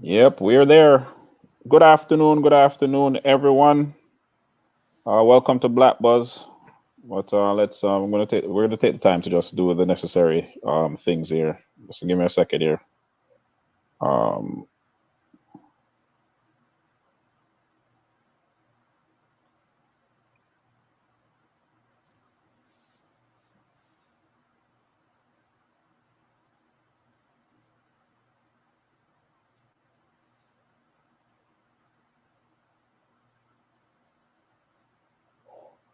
Yep, we're there. Good afternoon, everyone. Welcome to Black Buzz. But let's. We're gonna take the time to just do the necessary things here. Just give me a second here. Um,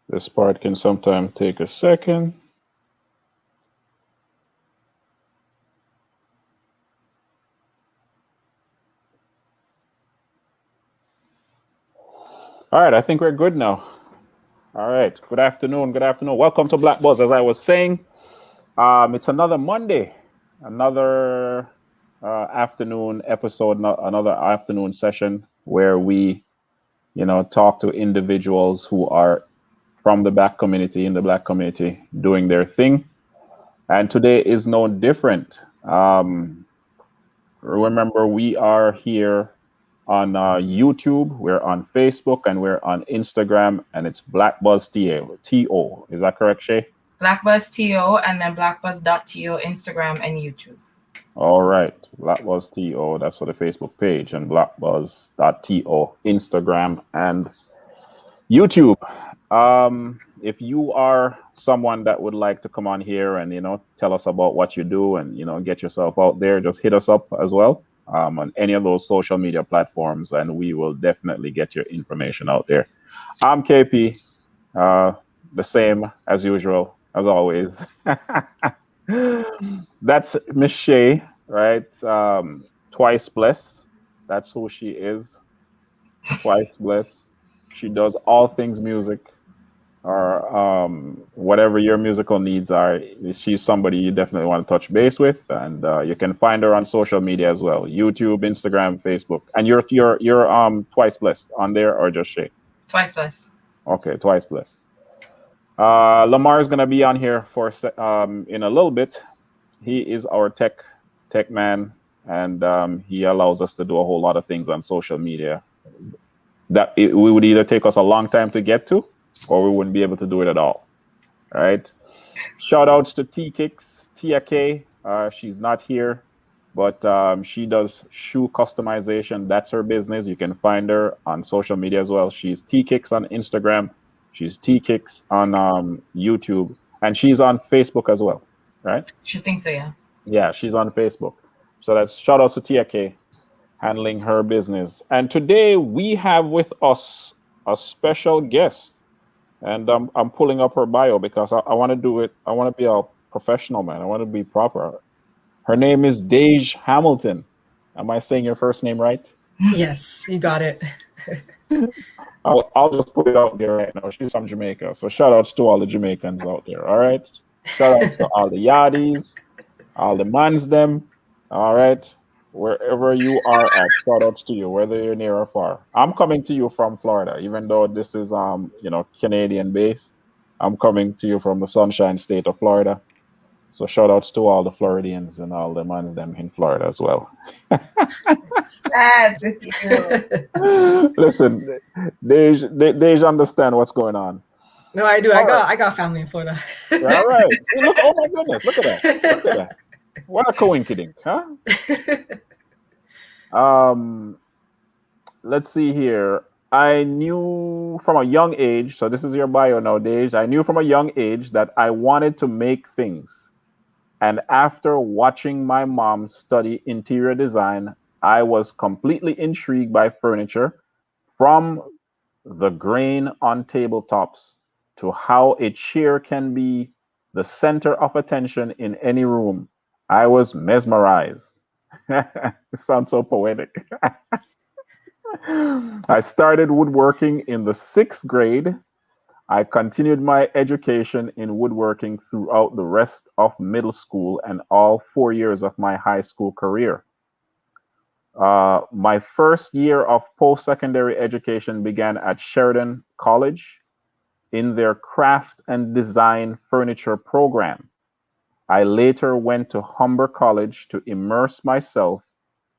this part can sometimes take a second. All right, I think we're good now. All right. Good afternoon. Good afternoon. Welcome to Black Buzz. As I was saying, it's another Monday, another afternoon episode, another afternoon session where we talk to individuals who are from the black community, in the black community, doing their thing. And today is no different. Remember, we are here on YouTube, we're on Facebook, and we're on Instagram, and it's Black Buzz TO. Is that correct, Shay? BlackBuzzTO and then BlackBuzz.to Instagram and YouTube. All right, Black Buzz TO, that's for the Facebook page, and BlackBuzz.to Instagram and YouTube. If you are someone that would like to come on here and tell us about what you do and get yourself out there, just hit us up as well on any of those social media platforms, and we will definitely get your information out there. I'm KP, uh, the same as usual, as always. That's Miss Shay, right? Twice blessed. That's who she is. Twice blessed. She does all things music or whatever your musical needs are. She's somebody you definitely want to touch base with, and you can find her on social media as well: YouTube, Instagram, Facebook. And you're twice blessed on there, or just Shay? Twice blessed. Okay, twice blessed. Lamar is gonna be on here in a little bit. He is our tech man, and he allows us to do a whole lot of things on social media that we would either take us a long time to get to, or we wouldn't be able to do it at all. Right? Shout outs to T Kicks, Tia K. She's not here, but she does shoe customization. That's her business. You can find her on social media as well. She's T Kicks on Instagram. She's T Kicks on YouTube, and she's on Facebook as well. Right? Should think so, yeah. Yeah, she's on Facebook. So that's shout outs to Tia K handling her business. And today we have with us a special guest. And I'm pulling up her bio because I want to do it. I want to be a professional, man. I want to be proper. Her name is Daej Hamilton. Am I saying your first name right? Yes, you got it. I'll just put it out there right now. She's from Jamaica. So shout outs to all the Jamaicans out there. All right. Shout outs to all the Yardis, all the mans them. All right. Wherever you are at, shout outs to you, whether you're near or far. I'm coming to you from Florida, even though this is Canadian based. I'm coming to you from the Sunshine State of Florida. So shout outs to all the Floridians and all the mans them in Florida as well. That's with you. Listen, they understand what's going on. No, I do. All right. I got family in Florida. All right. See, look, oh my goodness, look at that. Look at that. What a coincidence, huh? Um, let's see here. I knew from a young age, so this is your bio nowadays. I knew from a young age that I wanted to make things. And after watching my mom study interior design, I was completely intrigued by furniture, from the grain on tabletops to how a chair can be the center of attention in any room. I was mesmerized. It sounds so poetic. I started woodworking in the sixth grade. I continued my education in woodworking throughout the rest of middle school and all 4 years of my high school career. My first year of post secondary education began at Sheridan College in their craft and design furniture program. I later went to Humber College to immerse myself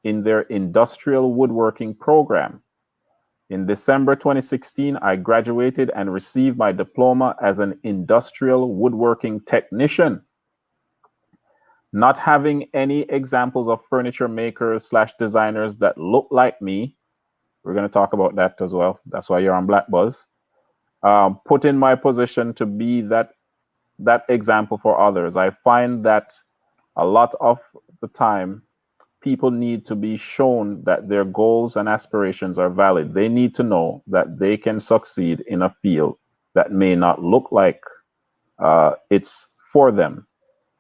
in their industrial woodworking program. In December 2016, I graduated and received my diploma as an industrial woodworking technician. Not having any examples of furniture makers slash designers that look like me, we're going to talk about that as well. That's why you're on Black Buzz. Put in my position to be that example for others. I find that a lot of the time, people need to be shown that their goals and aspirations are valid. They need to know that they can succeed in a field that may not look like it's for them.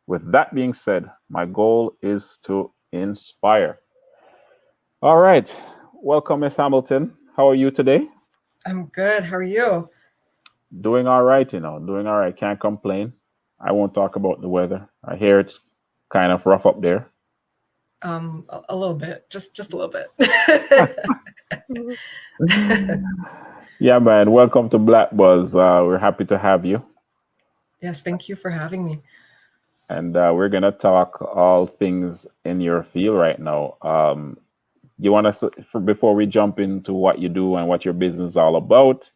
With that being said, my goal is to inspire. All right. Welcome, Miss Hamilton. How are you today? I'm good. How are you? Doing all right, doing all right. Can't complain. I won't talk about the weather. I hear it's kind of rough up there. A little bit, just a little bit. Yeah, man. Welcome to Black Buzz. We're happy to have you. Yes, thank you for having me. And we're gonna talk all things in your field right now. You want to, before we jump into what you do and what your business is all about,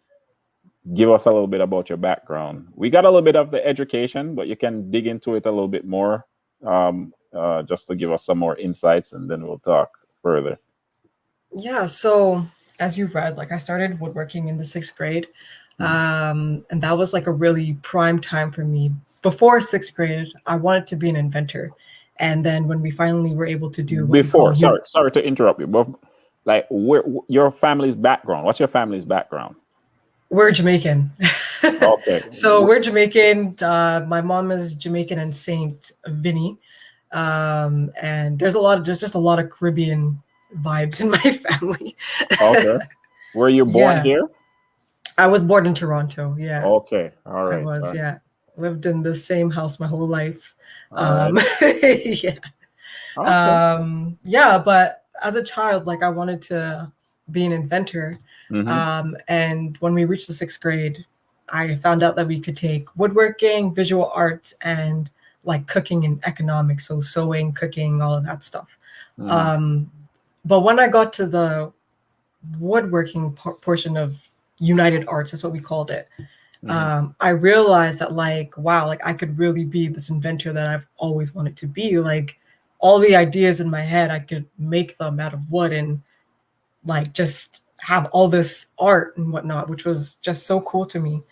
give us a little bit about your background. We got a little bit of the education, but you can dig into it a little bit more, just to give us some more insights, and then we'll talk further. Yeah, so as you read, like I started woodworking in the 6th grade, and that was like a really prime time for me. Before 6th grade, I wanted to be an inventor, and then when we finally were able to do sorry to interrupt you, but like, your family's background? What's your family's background? We're Jamaican. Okay. So we're Jamaican. My mom is Jamaican and Saint Vinny. And there's just a lot of Caribbean vibes in my family. Okay. Were you born here? I was born in Toronto. Yeah. Okay. All right. I was, all right. yeah. Lived in the same house my whole life. All right. Yeah. Okay. Yeah, but as a child, like I wanted to be an inventor. And when we reached the 6th grade, I found out that we could take woodworking, visual arts, and like cooking and economics, so sewing, cooking, all of that stuff. But when I got to the woodworking portion of United Arts, that's what we called it, I realized that like, wow, like I could really be this inventor that I've always wanted to be. Like all the ideas in my head, I could make them out of wood and like just have all this art and whatnot, which was just so cool to me.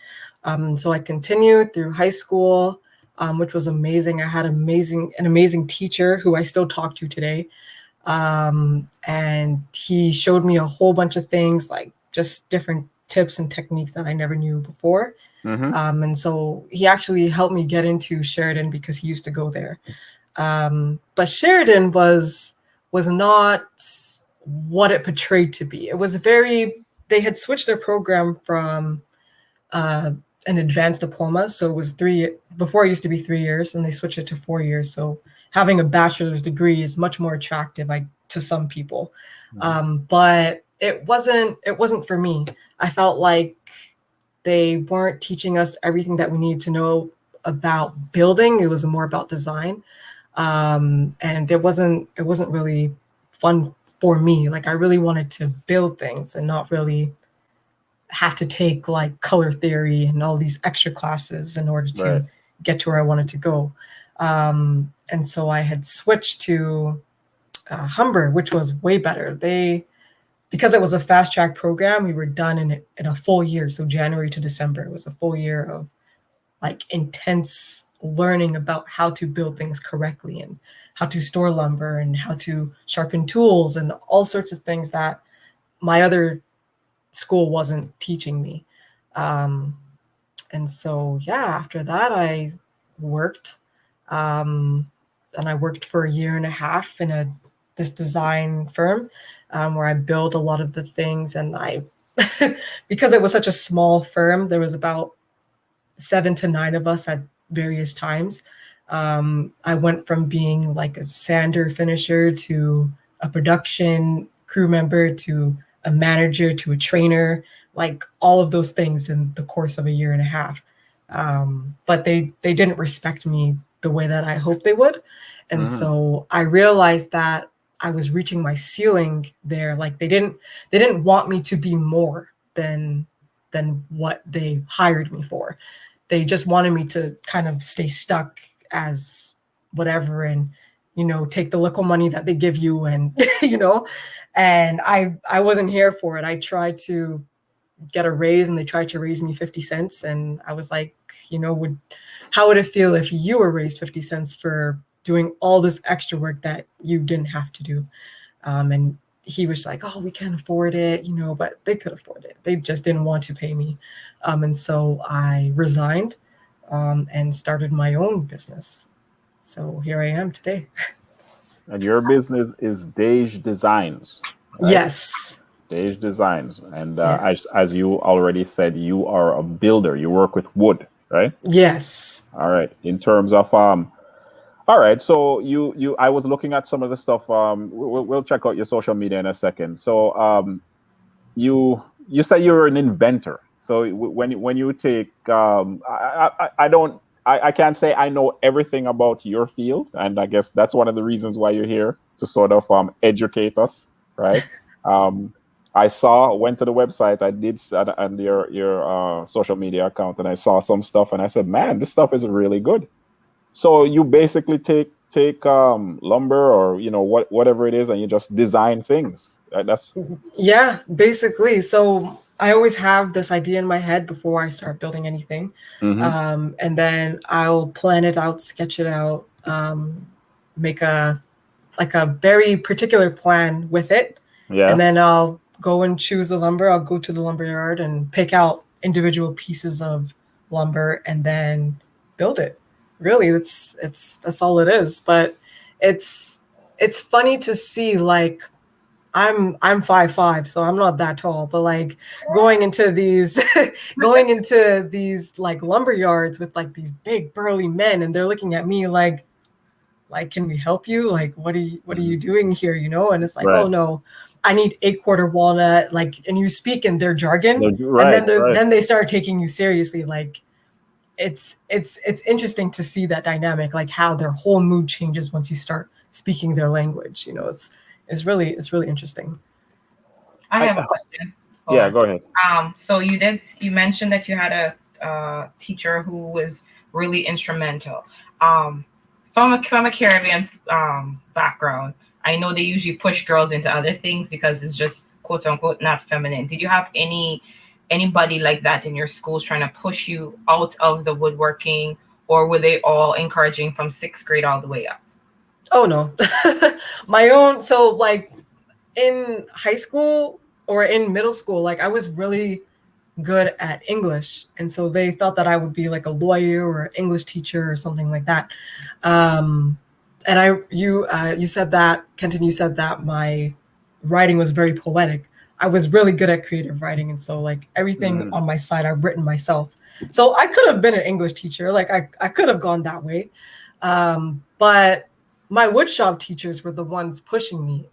So I continued through high school, which was amazing. I had an amazing teacher who I still talk to today. And he showed me a whole bunch of things, like just different tips and techniques that I never knew before. And so he actually helped me get into Sheridan because he used to go there. But Sheridan was not what it portrayed to be. It was they had switched their program from an advanced diploma. So it was before it used to be 3 years, and they switched it to 4 years. So having a bachelor's degree is much more attractive to some people. But it wasn't for me. I felt like they weren't teaching us everything that we needed to know about building. It was more about design. And it wasn't really fun for me. Like I really wanted to build things and not really have to take like color theory and all these extra classes in order to get to where I wanted to go. And so I had switched to Humber, which was way better. Because it was a fast track program, we were done in a full year. So January to December, it was a full year of like intense learning about how to build things correctly and how to store lumber and how to sharpen tools and all sorts of things that my other school wasn't teaching me. And so, yeah, after that I worked, and I worked for 1.5 years in this design firm, where I built a lot of the things. And because it was such a small firm, there was about 7 to 9 of us at various times. I went from being like a sander finisher to a production crew member to a manager to a trainer, like all of those things in the course of 1.5 years. But they didn't respect me the way that I hoped they would. And so I realized that I was reaching my ceiling there. Like they didn't want me to be more than what they hired me for. They just wanted me to kind of stay stuck as whatever, and take the little money that they give you, and and I wasn't here for it. I tried to get a raise, and they tried to raise me 50 cents, and I was like, how would it feel if you were raised 50 cents for doing all this extra work that you didn't have to do? And he was like, oh, we can't afford it, but they could afford it. They just didn't want to pay me. And so I resigned and started my own business. So here I am today. And your business is Daej Designs, right? Yes. Daej Designs. And as you already said, you are a builder. You work with wood, right? Yes. All right. In terms of all right, so I was looking at some of the stuff. We'll check out your social media in a second. So you say you're an inventor. So when you take I can't say I know everything about your field, and I guess that's one of the reasons why you're here, to sort of educate us, right? I went to the website, I did and your social media account, and I saw some stuff, and I said, man, this stuff is really good. So you basically take lumber, or whatever it is, and you just design things. That's Yeah, basically. So I always have this idea in my head before I start building anything, and then I'll plan it out, sketch it out, make a very particular plan with it, and then I'll go and choose the lumber. I'll go to the lumber yard and pick out individual pieces of lumber and then build it. Really, that's all it is. But it's funny to see, like, I'm 5'5", so I'm not that tall, but like going into these like lumber yards with like these big burly men, and they're looking at me like, can we help you? Like, what are you doing here? And it's like, oh no, I need 8-quarter walnut, like, and you speak in their jargon, and then they start taking you seriously. Like, it's interesting to see that dynamic, like how their whole mood changes once you start speaking their language. It's really interesting. I have a question. Yeah, go ahead. So you mentioned that you had a teacher who was really instrumental. From a Caribbean background, I know they usually push girls into other things because it's just quote unquote not feminine. Did you have anybody like that in your schools trying to push you out of the woodworking, or were they all encouraging from 6th grade all the way up? Oh no. My own. So like in high school or in middle school, like I was really good at English, and so they thought that I would be like a lawyer or English teacher or something like that. And you said that, Kenton, you said that my writing was very poetic. I was really good at creative writing, and so like everything on my side I've written myself. So I could have been an English teacher, like I could have gone that way, but my woodshop teachers were the ones pushing me.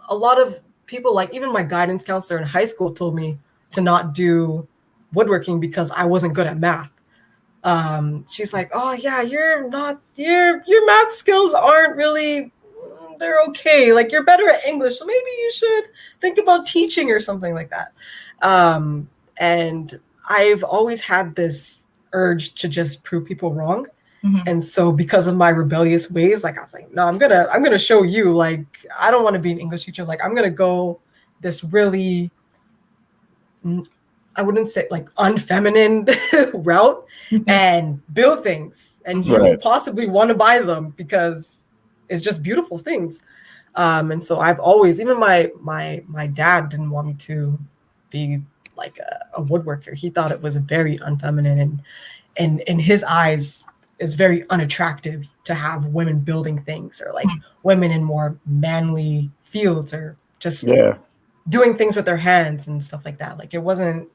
A lot of people, like even my guidance counselor in high school, told me to not do woodworking because I wasn't good at math. She's like, oh yeah, your math skills aren't really, they're okay. Like you're better at English, so maybe you should think about teaching or something like that. And I've always had this urge to just prove people wrong. And so because of my rebellious ways, like I was like, no, I'm gonna show you, like, I don't want to be an English teacher. Like I'm gonna go this really, I wouldn't say like unfeminine route and build things, and you possibly want to buy them because it's just beautiful things. And so I've always, even my dad didn't want me to be like a woodworker. He thought it was very unfeminine, and in his eyes, it's very unattractive to have women building things, or like women in more manly fields, or just doing things with their hands and stuff like that. Like it wasn't,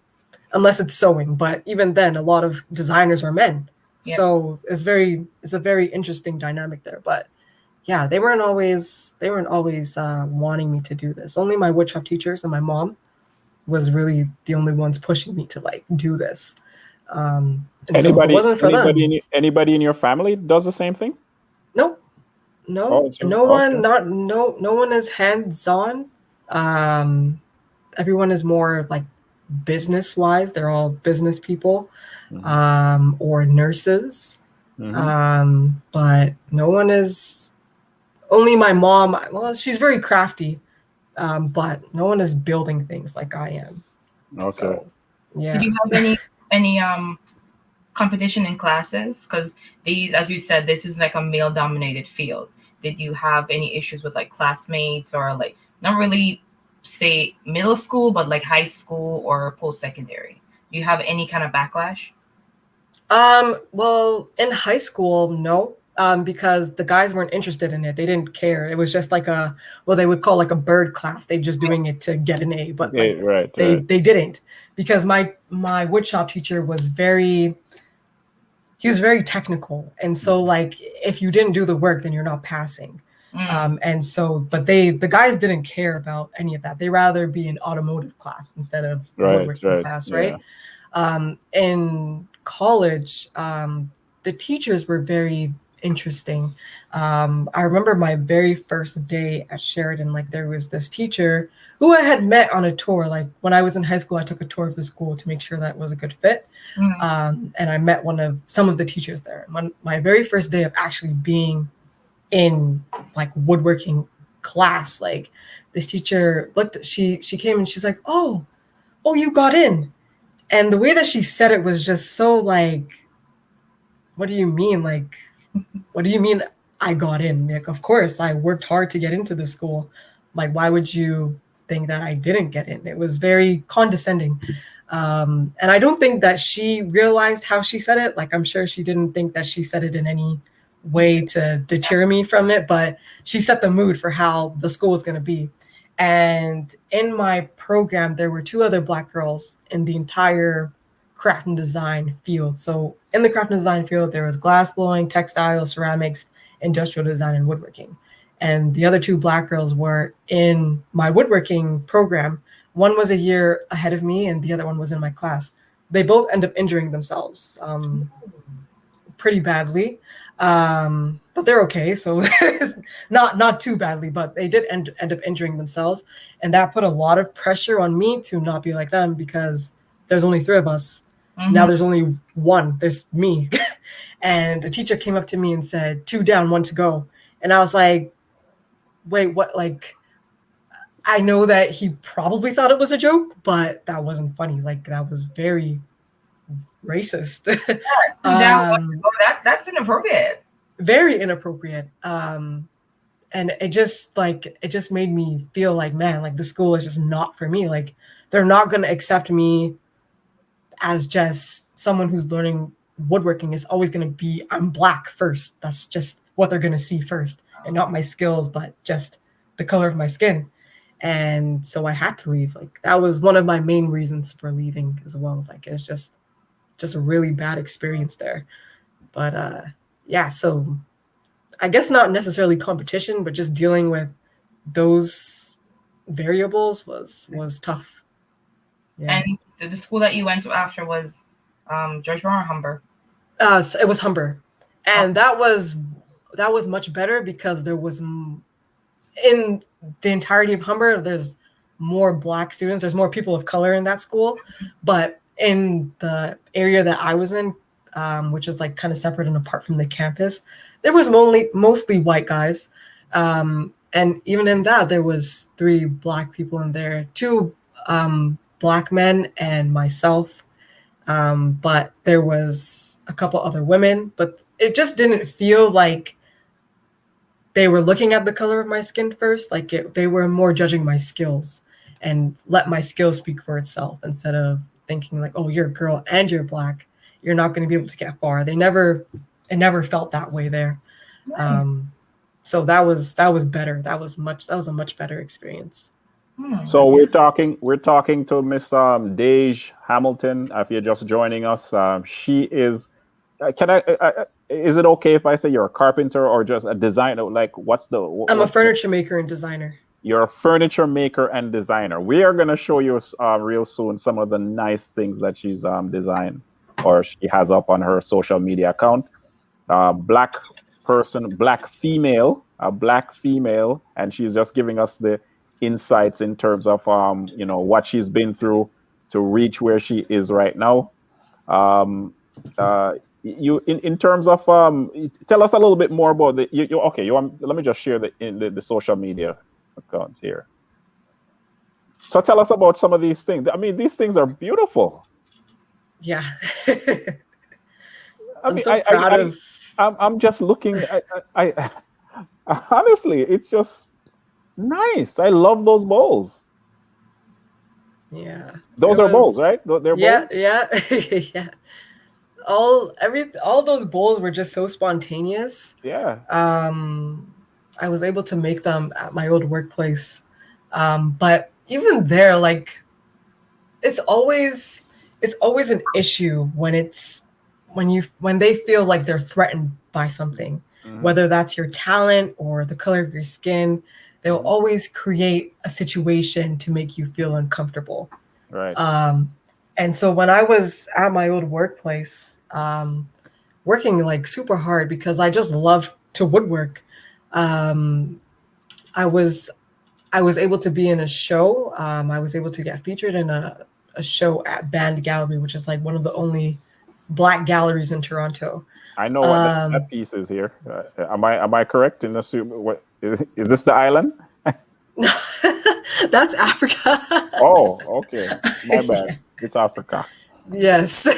unless it's sewing, but even then a lot of designers are men. So it's a very interesting dynamic there. But yeah, they weren't always wanting me to do this. Only my woodshop teachers and my mom was really the only ones pushing me to like do this. Anybody in your family does the same thing? Nope. No, no one, not no one is hands-on. Everyone is more like business-wise. They're all business people, or nurses. But no one is. Only my mom. Well, she's very crafty, but no one is building things like I am. Okay. So, yeah. Did you have any competition in classes? Because these, as you said, this is like a male-dominated field. Did you have any issues with like classmates, or like not really say middle school, but like high school or post-secondary? Do you have any kind of backlash? Well, in high school, no. Because the guys weren't interested in it. They didn't care. It was just like they would call like a bird class. They just doing it to get an A, but like, they didn't, because my woodshop teacher was very technical. And so like, if you didn't do the work, then you're not passing. And so, but the guys didn't care about any of that. They rather be in automotive class instead of woodworking class, right? In college, the teachers were very interesting. I remember my very first day at Sheridan, like there was this teacher who I had met on a tour. Like when I was in high school, I took a tour of the school to make sure that it was a good fit. And I met some of the teachers there. My very first day of actually being in like woodworking class, like this teacher she came and she's like, oh, you got in. And the way that she said it was just so like, what do you mean? Like, what do you mean I got in? Like, of course, I worked hard to get into the school. Like, why would you think that I didn't get in? It was very condescending. And I don't think that she realized how she said it. Like, I'm sure she didn't think that she said it in any way to deter me from it, but she set the mood for how the school was going to be. And in my program, there were 2 other Black girls in the entire craft and design field. So in the craft and design field, there was glass blowing, textile, ceramics, industrial design, and woodworking. And the other 2 Black girls were in my woodworking program. One was a year ahead of me, and the other one was in my class. They both end up injuring themselves pretty badly, but they're okay. So not too badly, but they did end up injuring themselves. And that put a lot of pressure on me to not be like them, because there's only 3 of us. Now there's only 1, there's me. And a teacher came up to me and said, 2 down, 1 to go. And I was like, wait, what? Like, I know that he probably thought it was a joke, but that wasn't funny. Like, that was very racist. That's inappropriate. Very inappropriate. And it just made me feel like, man, like the school is just not for me. Like, they're not going to accept me as just someone who's learning woodworking. Is always going to be, I'm Black first. That's just what they're going to see first, and not my skills, but just the color of my skin. And so I had to leave. Like, that was one of my main reasons for leaving as well. Like, it's just a really bad experience there. But yeah, so I guess not necessarily competition, but just dealing with those variables was tough. Yeah. And the school that you went to after was George Brown or Humber? So it was Humber, and that was much better, because there was, in the entirety of Humber, there's more Black students. There's more people of color in that school, but in the area that I was in, which is like kind of separate and apart from the campus, there was mostly white guys, and even in that, there was 3 Black people in there, 2 Black men and myself, but there was a couple other women, but it just didn't feel like they were looking at the color of my skin first. Like, they were more judging my skills and let my skills speak for itself, instead of thinking like, oh, you're a girl and you're Black, you're not going to be able to get far. It never felt that way there. Right. So that was better. That was a much better experience. So we're talking to Miss Daej Hamilton. If you're just joining us, she is. Is it okay if I say you're a carpenter or just a designer? Like, I'm a furniture maker and designer. You're a furniture maker and designer. We are going to show you real soon some of the nice things that she's designed, or she has up on her social media account. Black person, a black female, and she's just giving us the insights in terms of what she's been through to reach where she is right now. You in terms of tell us a little bit more about the let me just share the social media account here. So tell us about some of these things. I mean, these things are beautiful. Yeah. I'm so proud of. I'm just looking. I honestly, it's just nice. I love those bowls. Yeah. Those are bowls, right? They're yeah, bowls. Yeah. Yeah. All those bowls were just so spontaneous. Yeah. I was able to make them at my old workplace. But even there, like it's always an issue when they feel like they're threatened by something, whether that's your talent or the color of your skin. They will always create a situation to make you feel uncomfortable. Right. And so when I was at my old workplace, working like super hard because I just loved to woodwork, I was able to be in a show. I was able to get featured in a show at Band Gallery, which is like one of the only Black galleries in Toronto. I know what that piece is here. Am I correct in assuming what is this the island? That's Africa. Oh, okay. My bad. Yeah. It's Africa. Yes.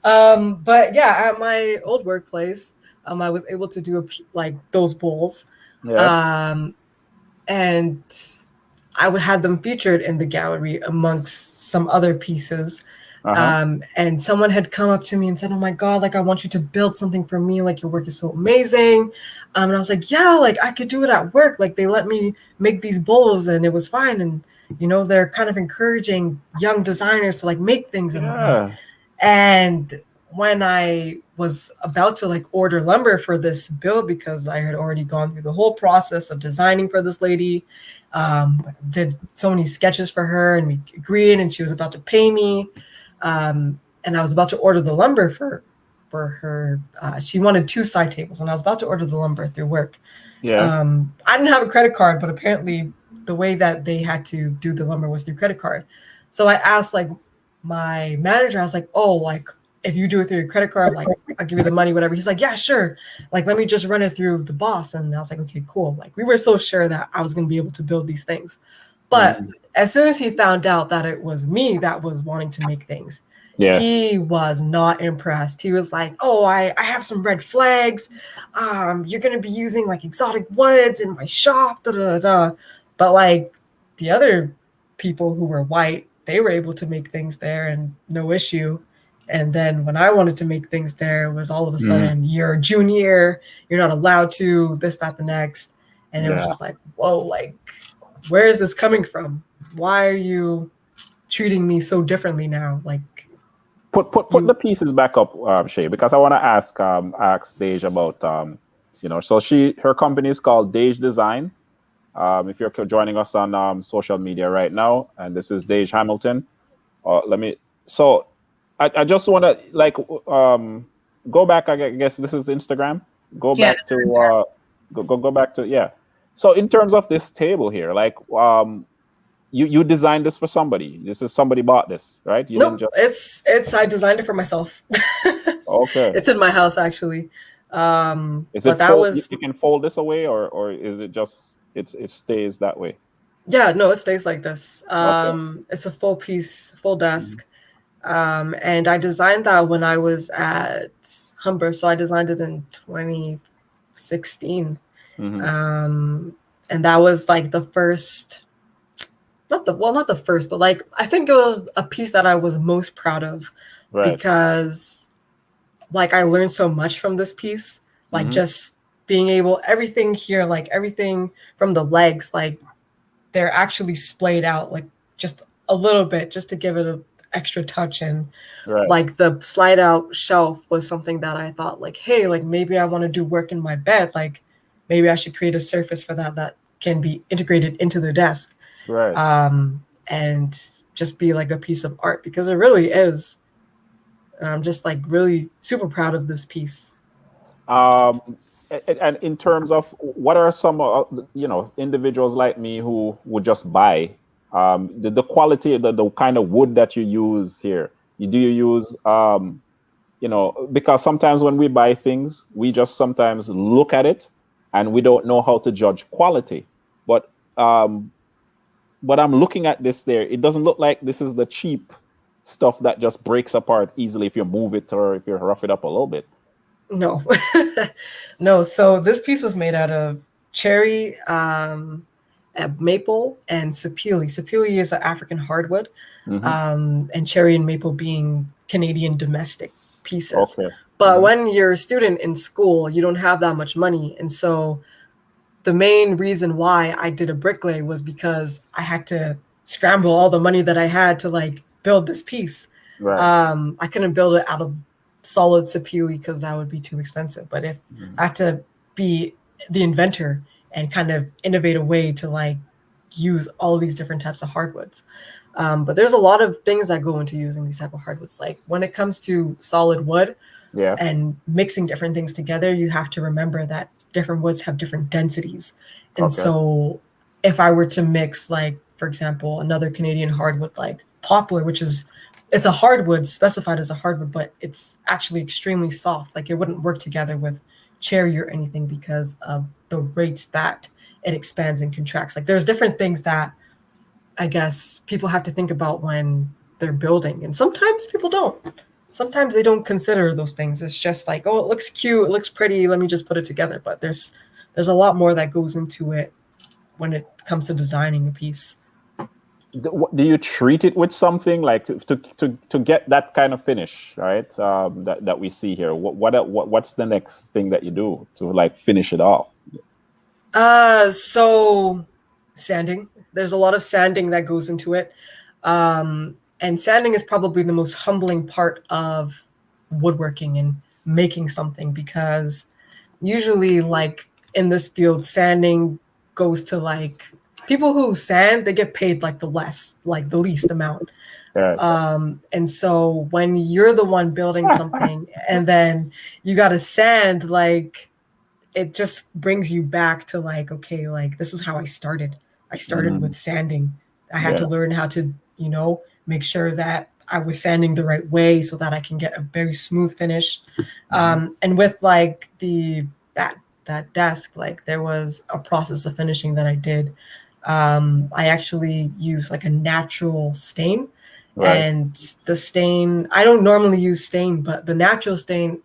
But yeah, at my old workplace, I was able to do like those bowls. Yeah. And I had them featured in the gallery amongst some other pieces. And someone had come up to me and said, "Oh my God, like I want you to build something for me. Like your work is so amazing." And I was like, "Yeah, like I could do it at work. Like they let me make these bowls and it was fine." And they're kind of encouraging young designers to like make things and whatnot. And when I was about to like order lumber for this build, because I had already gone through the whole process of designing for this lady, did so many sketches for her and we agreed and she was about to pay me. And I was about to order the lumber for her. She wanted 2 side tables and I was about to order the lumber through work. Yeah. I didn't have a credit card, but apparently the way that they had to do the lumber was through credit card. So I asked like my manager, I was like, "Oh, like if you do it through your credit card, like I'll give you the money, whatever." He's like, "Yeah, sure. Like, let me just run it through the boss." And I was like, "Okay, cool." Like we were so sure that I was going to be able to build these things. But as soon as he found out that it was me that was wanting to make things, he was not impressed. He was like, "Oh, I have some red flags. You're going to be using like exotic woods in my shop, da da da." But like the other people who were white, they were able to make things there and no issue. And then when I wanted to make things there, it was all of a sudden, you're a junior, you're not allowed to, this, that, the next. And it was just like, whoa, like, where is this coming from? Why are you treating me so differently now? Like, put the pieces back up, Shay, because I want to ask Daej about so her company is called Daej Design. If you're joining us on social media right now, and this is Daej Hamilton. I just want to like go back. I guess this is Instagram. Go back to go back to So in terms of this table here, like you designed this for somebody. This is somebody bought this, right? You didn't just... it's I designed it for myself. Okay. It's in my house actually. Is it you can fold this away or is it just it stays that way? Yeah, no, it stays like this. It's a full piece, full desk. And I designed that when I was at Humber. So I designed it in 2016. And that was like the first, not the first, but like, I think it was a piece that I was most proud of because like I learned so much from this piece, like just being able, everything here, like everything from the legs, like they're actually splayed out, like just a little bit, just to give it a extra touch. And like the slide out shelf was something that I thought like, hey, like maybe I want to do work in my bed, like maybe I should create a surface for that can be integrated into the desk, and just be like a piece of art, because it really is. And I'm just like really super proud of this piece. And in terms of what are some individuals like me who would just buy the quality, the kind of wood that you use here, do you use because sometimes when we buy things, we just sometimes look at it and we don't know how to judge quality. But I'm looking at this there, it doesn't look like this is the cheap stuff that just breaks apart easily if you move it or if you rough it up a little bit. No, no. So this piece was made out of cherry, maple, and sapele. Sapele is an African hardwood, and cherry and maple being Canadian domestic pieces. Okay. But when you're a student in school, you don't have that much money, and so the main reason why I did a bricklay was because I had to scramble all the money that I had to like build this piece. Right. I couldn't build it out of solid sapele because that would be too expensive. But if I had to be the inventor and kind of innovate a way to like use all these different types of hardwoods. But there's a lot of things that go into using these type of hardwoods. Like when it comes to solid wood and mixing different things together, you have to remember that different woods have different densities. And so if I were to mix, like, for example, another Canadian hardwood like poplar, which is, it's a hardwood specified as a hardwood, but it's actually extremely soft. Like it wouldn't work together with cherry or anything because of the rates that it expands and contracts. Like there's different things that I guess people have to think about when they're building. And sometimes people don't. Sometimes they don't consider those things. It's just like, oh, it looks cute, it looks pretty, let me just put it together. But there's a lot more that goes into it when it comes to designing a piece. Do you treat it with something like to get that kind of finish, right? That we see here. What's the next thing that you do to like finish it off? So sanding. There's a lot of sanding that goes into it. And sanding is probably the most humbling part of woodworking and making something, because usually like in this field, sanding goes to like people who sand, they get paid like the least amount. And so when you're the one building something and then you got to sand, like it just brings you back to like, okay, like this is how I started. I started with sanding. I had to learn how to, make sure that I was sanding the right way so that I can get a very smooth finish. And with like that desk, like there was a process of finishing that I did. I actually use like a natural stain, and the stain, I don't normally use stain, but the natural stain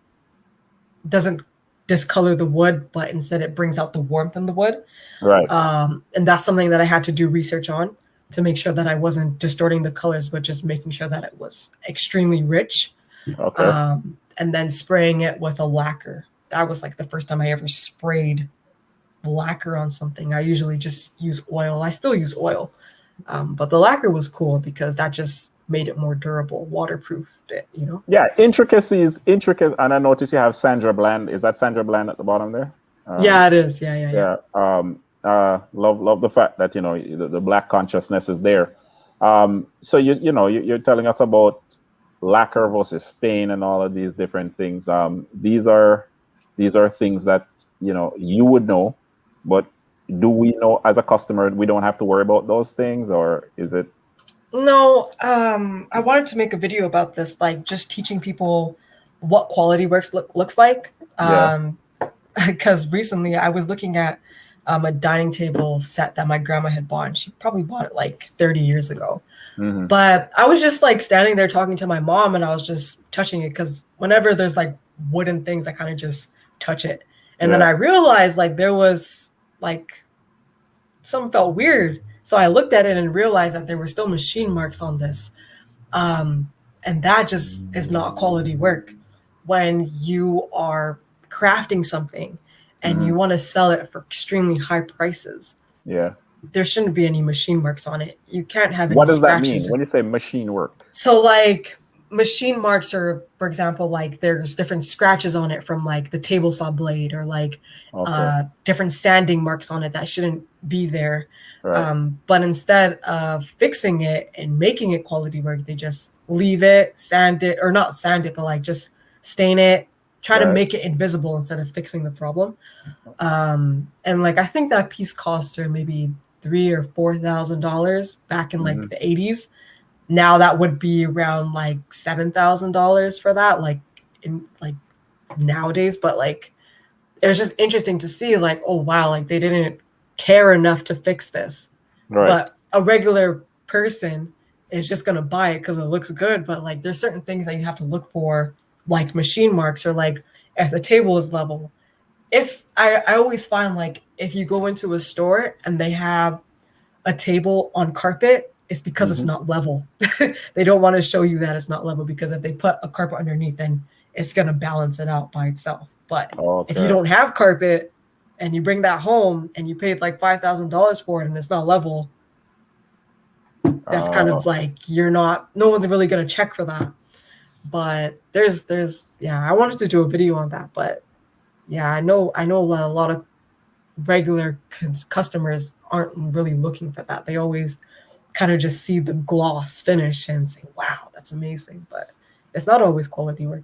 doesn't discolor the wood, but instead it brings out the warmth in the wood. And that's something that I had to do research on to make sure that I wasn't distorting the colors, but just making sure that it was extremely rich. And then spraying it with a lacquer. That was like the first time I ever sprayed lacquer on something. I usually just use oil. I still use oil. But the lacquer was cool because that just made it more durable, waterproofed it, Yeah, intricacies, intricate. And I notice you have Sandra Bland. Is that Sandra Bland at the bottom there? Yeah, it is. Yeah. Love the fact that the Black consciousness is there. So you're telling us about lacquer versus stain and all of these different things. These are things that you would know, but do we know as a customer we don't have to worry about those things, or is it? No, I wanted to make a video about this, like just teaching people what quality works looks like. Because recently I was looking at a dining table set that my grandma had bought, and she probably bought it like 30 years ago. But I was just like standing there talking to my mom, and I was just touching it because whenever there's like wooden things, I kind of just touch it. And then I realized like there was like something felt weird. So I looked at it and realized that there were still machine marks on this. And that just is not quality work. When you are crafting something and you want to sell it for extremely high prices, there shouldn't be any machine marks on it. You can't have any scratches. What does that mean when you say machine work? So like machine marks are, for example, like there's different scratches on it from like the table saw blade, or like different sanding marks on it that shouldn't be there. But instead of fixing it and making it quality work, they just leave it, sand it, or not sand it, but like just stain it, try to make it invisible instead of fixing the problem. And like I think that piece cost her maybe $3,000 or $4,000 back in like the 80s. Now that would be around like $7,000 for that, like in like nowadays. But like it was just interesting to see, like, oh wow, like they didn't care enough to fix this. Right. But a regular person is just gonna buy it because it looks good. But like there's certain things that you have to look for, like machine marks, or like if the table is level. If I always find like if you go into a store and they have a table on carpet, it's because it's not level. They don't want to show you that it's not level, because if they put a carpet underneath, then it's going to balance it out by itself. But if you don't have carpet and you bring that home and you paid like $5,000 for it and it's not level, that's kind of like no one's really going to check for that. But there's I wanted to do a video on that, but yeah, I know a lot of regular customers aren't really looking for that. They always kind of just see the gloss finish and say, wow, that's amazing. But it's not always quality work.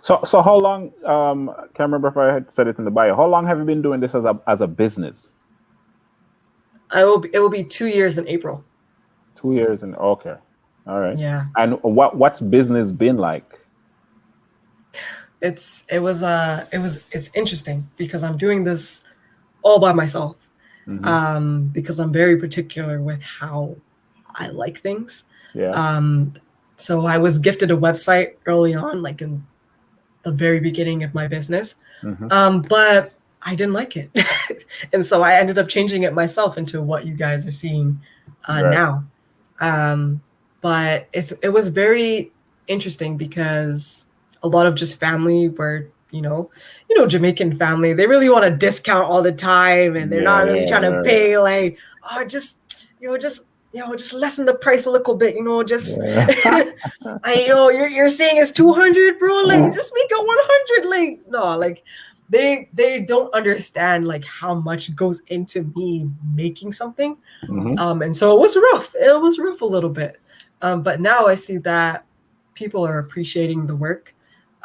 So how long, can't remember if I had said it in the bio, how long have you been doing this as a business? It will be 2 years in April. 2 years in, okay. All right. Yeah. And what's business been like? It's interesting because I'm doing this all by myself. Because I'm very particular with how I like things. Yeah. So I was gifted a website early on, like in the very beginning of my business. But I didn't like it. And so I ended up changing it myself into what you guys are seeing now. But it was very interesting because a lot of just family were, Jamaican family, they really want to discount all the time, and they're not really trying to pay like, just lessen the price a little bit, you're saying it's 200, bro, like just make it 100, like no, like they don't understand like how much goes into me making something. And so it was rough a little bit, but now I see that people are appreciating the work.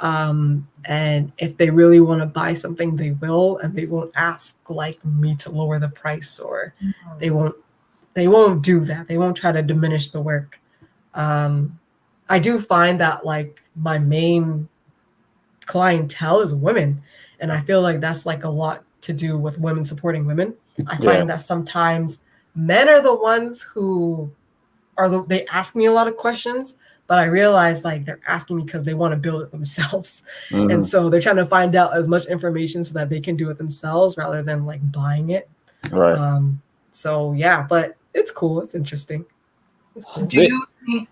And if they really want to buy something, they will, and they won't ask like me to lower the price, or they won't do that. They won't try to diminish the work. I do find that like my main clientele is women, and I feel like that's like a lot to do with women supporting women. I find that sometimes men are the ones who they ask me a lot of questions, but I realize like they're asking me because they want to build it themselves. And so they're trying to find out as much information so that they can do it themselves rather than like buying it. Right. So yeah, but it's cool. It's interesting. It's cool. Do you think,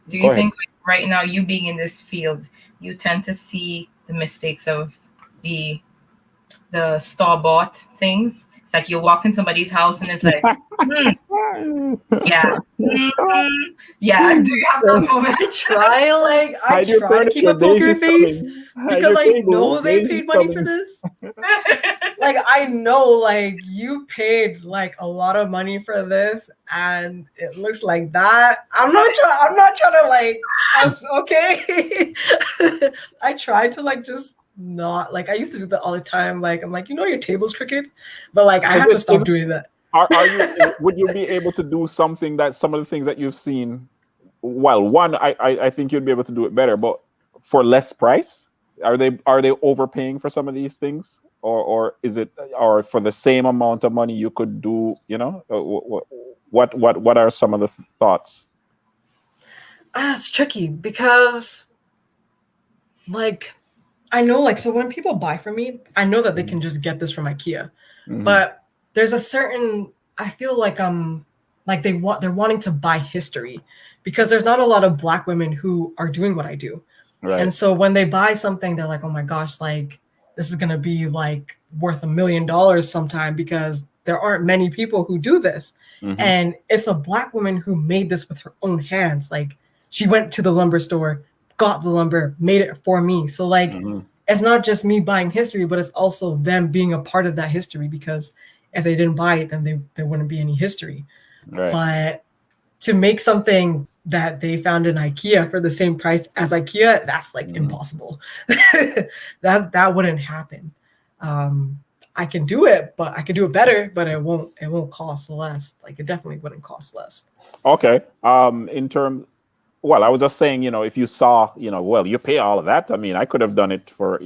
do you think like, right now, you being in this field, you tend to see the mistakes of the store-bought things? It's like you walk in somebody's house and it's like, yeah. Do you have those moments? I try to keep a poker face because I know they paid money for this. Like I know like you paid like a lot of money for this and it looks like that. I'm not trying to like okay. I tried to like just not like I used to do that all the time. Like I'm like, your table's crooked, but like I have to stop doing that. Are you? Would you be able to do something that some of the things that you've seen? Well, one, I think you'd be able to do it better, but for less price. Are they overpaying for some of these things, or is it, or for the same amount of money you could do? What are some of the thoughts? It's tricky because, like, I know, like, so when people buy from me, I know that they can just get this from IKEA, but there's a certain, I feel like like they're wanting to buy history because there's not a lot of Black women who are doing what I do. Right. And so when they buy something, they're like, oh my gosh, like this is going to be like worth $1 million sometime because there aren't many people who do this. And it's a Black woman who made this with her own hands. Like she went to the lumber store, got the lumber, made it for me. So like, it's not just me buying history, but it's also them being a part of that history, because if they didn't buy it, then there wouldn't be any history. Right. But to make something that they found in IKEA for the same price as IKEA, that's like impossible. that wouldn't happen. I can do it, but I can do it better, but it won't cost less. Like it definitely wouldn't cost less. Okay. In terms, well, I was just saying, if you saw, well, you pay all of that. I mean, I could have done it for,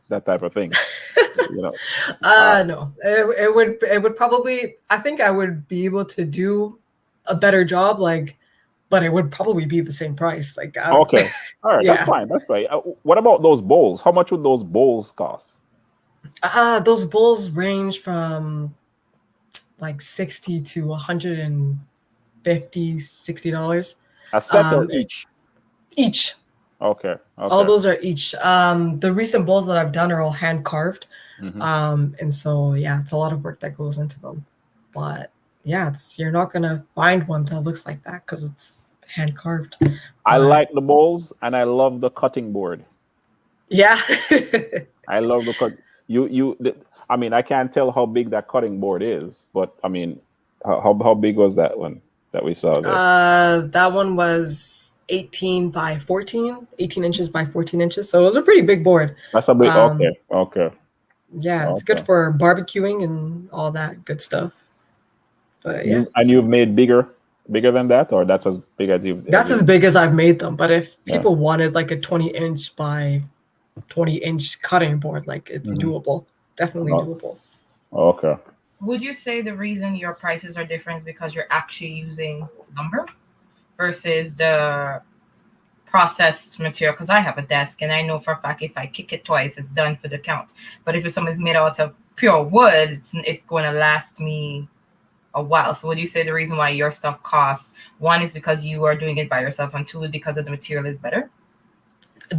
that type of thing. No, it would probably, I think I would be able to do a better job, but it would probably be the same price. Okay. All right. That's fine. That's fine. What about those bowls? How much would those bowls cost? Those bowls range from like $60 to $150, $60. A set or each? Each. Okay. All those are each. The recent bowls that I've done are all hand carved. And so, it's a lot of work that goes into them. But you're not going to find one that looks like that because it's hand carved. I like the bowls and I love the cutting board. Yeah. I love the cut. I mean, I can't tell how big that cutting board is, but I mean, how big was that one that we saw there? That one was 18 inches by 14 inches. So it was a pretty big board. That's a big, okay. Yeah, it's good for barbecuing and all that good stuff. But yeah. And you've made bigger than that, or that's as big as you've? That's as big as I've made them. But if people wanted like a 20-inch by 20-inch cutting board, like it's doable. Definitely doable. Okay. Would you say the reason your prices are different is because you're actually using lumber versus the processed material? Because I have a desk and I know for a fact if I kick it twice, it's done for the count. But if something's made out of pure wood, it's going to last me a while. So would you say the reason why your stuff costs, one is because you are doing it by yourself, and two is because of the material is better?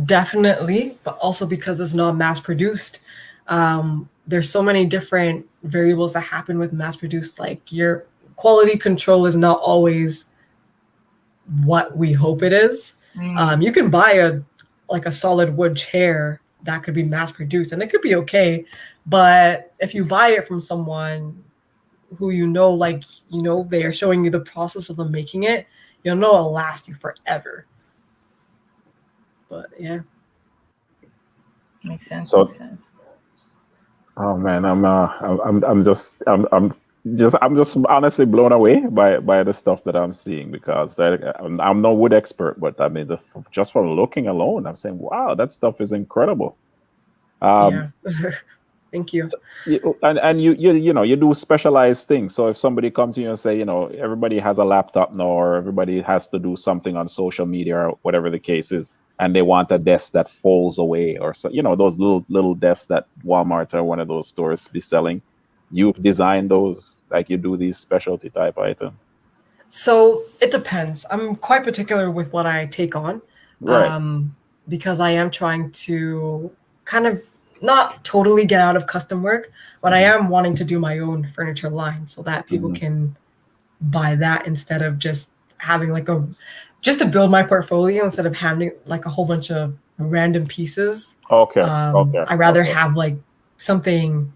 Definitely, but also because it's not mass produced. There's so many different variables that happen with mass produced. Like your quality control is not always what we hope it is. You can buy a solid wood chair that could be mass produced and it could be okay. But if you buy it from someone who they are showing you the process of them making it, you'll know it'll last you forever. But yeah. Makes sense. So, oh man, I'm just honestly blown away by the stuff that I'm seeing, because I'm no wood expert, but I mean, just from looking alone, I'm saying, wow, that stuff is incredible. Thank you. And you do specialized things. So if somebody comes to you and say, everybody has a laptop now, or everybody has to do something on social media or whatever the case is, and they want a desk that folds away, or so, those little desks that Walmart or one of those stores be selling, you design those, like you do these specialty type items? So it depends. I'm quite particular with what I take on, right? Because I am trying to kind of not totally get out of custom work, but I am wanting to do my own furniture line so that people can buy that instead of just having just to build my portfolio instead of having like a whole bunch of random pieces. Okay. I rather have like something,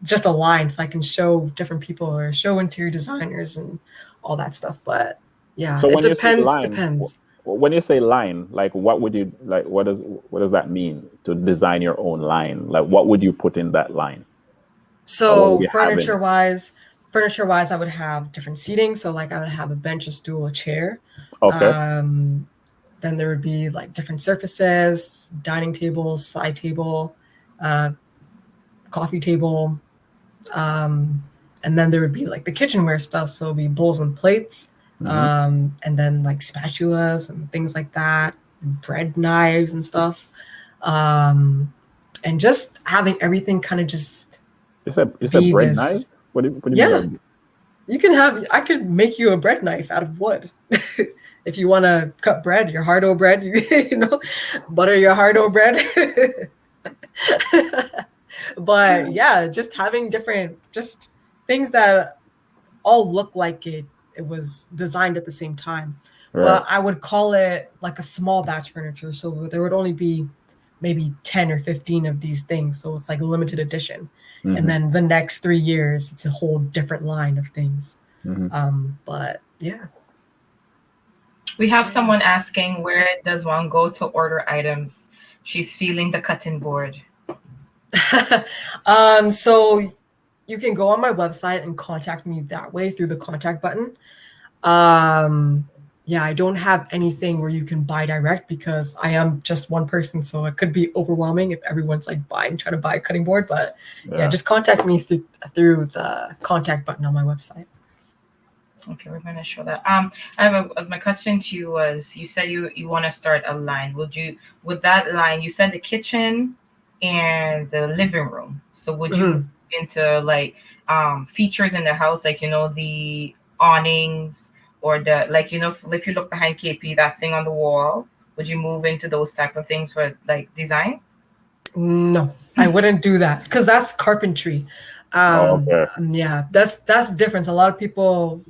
just a line, so I can show different people or show interior designers and all that stuff. But yeah, so it depends. When you say line, like what would you like? What does that mean to design your own line? Like what would you put in that line? So furniture wise, I would have different seating. So like I would have a bench, a stool, a chair. Okay. Then there would be like different surfaces, dining table, side table, coffee table. And then there would be like the kitchenware stuff. So it'd be bowls and plates. And then like spatulas and things like that, bread knives and stuff. And just having everything kind of just. You said bread knife? What do you mean? You can have, I could make you a bread knife out of wood. If you want to cut bread, your hard-o bread, butter your hard-o bread. But yeah, just having different, just things that all look like it was designed at the same time. Right. But I would call it like a small batch furniture. So there would only be maybe 10 or 15 of these things. So it's like a limited edition. And then the next 3 years, it's a whole different line of things. But yeah. We have someone asking, where does one go to order items? She's feeling the cutting board. So you can go on my website and contact me that way through the contact button. Yeah, I don't have anything where you can buy direct because I am just one person, so it could be overwhelming if everyone's like trying to buy a cutting board. But yeah, just contact me through the contact button on my website. Okay, we're gonna show that. I have my question to you was, you said you want to start a line. Would that line, you said the kitchen and the living room. So would you into like features in the house, like the awnings or the, like if you look behind KP, that thing on the wall, would you move into those type of things for like design? No, I wouldn't do that because that's carpentry. Okay. Yeah, that's the difference. A lot of people